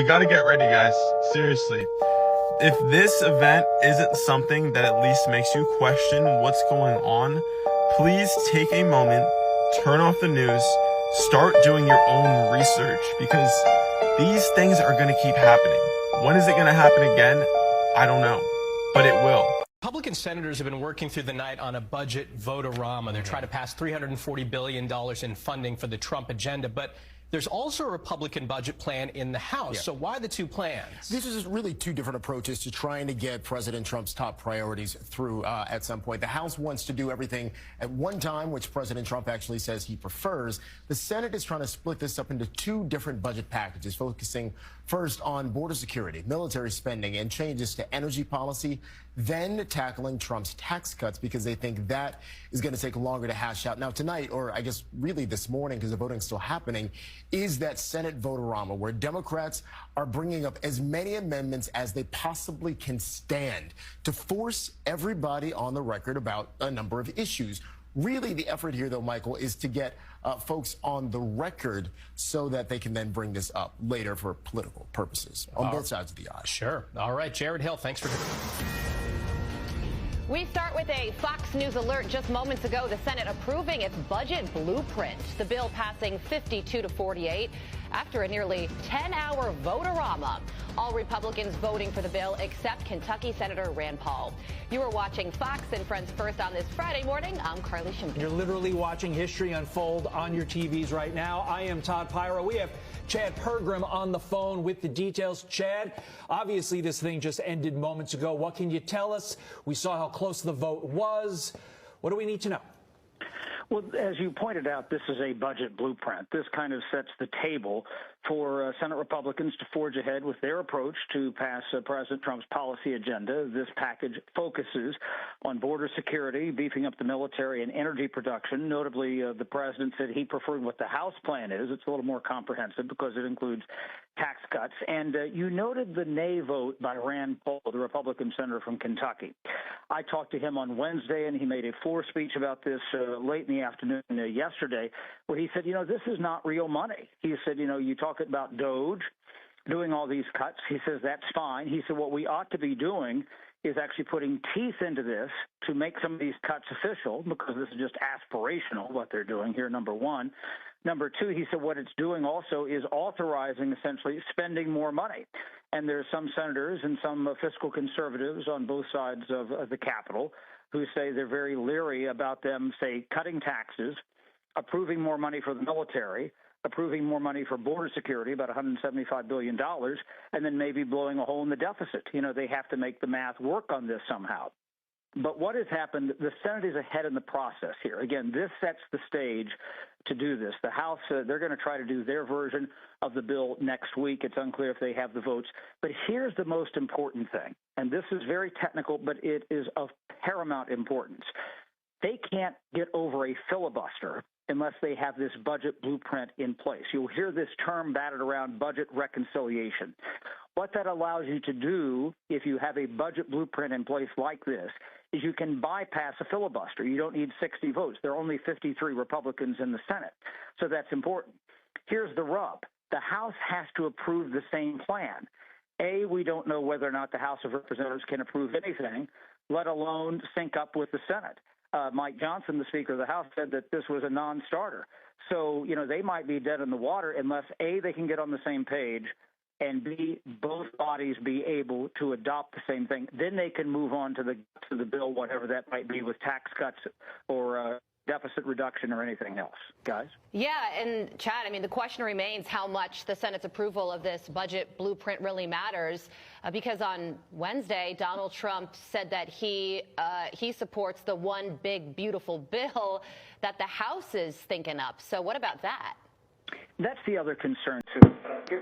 we got to get ready, guys. Seriously. If this event isn't something that at least makes you question what's going on, please take a moment, turn off the news, start doing your own research, because these things are going to keep happening. When is it going to happen again? I don't know, but it will. Republican senators have been working through the night on a budget vote-a-rama. They're trying to pass $340 billion in funding for the Trump agenda, but there's also a Republican budget plan in the House. So why the two plans? This is really two different approaches to trying to get President Trump's top priorities through at some point. The House wants to do everything at one time, which President Trump actually says he prefers. The Senate is trying to split this up into two different budget packages, focusing first on border security, military spending, and changes to energy policy, then tackling Trump's tax cuts, because they think that is going to take longer to hash out. Now, tonight, or I guess really this morning, because the voting's still happening, is that Senate vote-a-rama, where Democrats are bringing up as many amendments as they possibly can stand to force everybody on the record about a number of issues. Really, the effort here, though, Michael, is to get folks on the record so that they can then bring this up later for political purposes on both sides of the aisle. Sure. All right, Jared Hill, thanks for... We start with a Fox News alert just moments ago. The Senate approving its budget blueprint. The bill passing 52 to 48 after a nearly 10-hour vote-a-rama. All Republicans voting for the bill except Kentucky Senator Rand Paul. You are watching Fox and Friends First on this Friday morning. I'm Carly Shimby. You're literally watching history unfold on your TVs right now. I am Todd Pyro. We have Chad Pergram on the phone with the details. Chad, obviously this thing just ended moments ago. What can you tell us? We saw how close the vote was. What do we need to know? Well, as you pointed out, this is a budget blueprint. This kind of sets the table for Senate Republicans to forge ahead with their approach to pass President Trump's policy agenda. This package focuses on border security, beefing up the military, and energy production. Notably, the president said he preferred what the House plan is. It's a little more comprehensive because it includes tax cuts. And you noted the nay vote by Rand Paul, the Republican senator from Kentucky. I talked to him on Wednesday, and he made a floor speech about this late in the afternoon yesterday, where he said, this is not real money. He said, you talk about DOGE doing all these cuts. He says that's fine. He said what we ought to be doing is actually putting teeth into this to make some of these cuts official, because this is just aspirational, what they're doing here, number one. Number two, he said what it's doing also is authorizing essentially spending more money. And there's some senators and some fiscal conservatives on both sides of the Capitol who say they're very leery about them, say, cutting taxes, approving more money for the military, approving more money for border security, about $175 billion, and then maybe blowing a hole in the deficit. They have to make the math work on this somehow. But what has happened, the Senate is ahead in the process here. Again, this sets the stage to do this. The House, they're going to try to do their version of the bill next week. It's unclear if they have the votes. But here's the most important thing, and this is very technical, but it is of paramount importance. They can't get over a filibuster unless they have this budget blueprint in place. You'll hear this term batted around, budget reconciliation. What that allows you to do, if you have a budget blueprint in place like this, is you can bypass a filibuster. You don't need 60 votes. There are only 53 Republicans in the Senate. So that's important. Here's the rub. The House has to approve the same plan. A, we don't know whether or not the House of Representatives can approve anything, let alone sync up with the Senate. Mike Johnson, the Speaker of the House, said that this was a non-starter. So, they might be dead in the water unless, A, they can get on the same page, and B, both bodies be able to adopt the same thing. Then they can move on to the bill, whatever that might be, with tax cuts or deficit reduction or anything else. Guys? Yeah, and Chad, the question remains how much the Senate's approval of this budget blueprint really matters, because on Wednesday, Donald Trump said that he supports the one big, beautiful bill that the House is thinking up. So what about that? That's the other concern, too.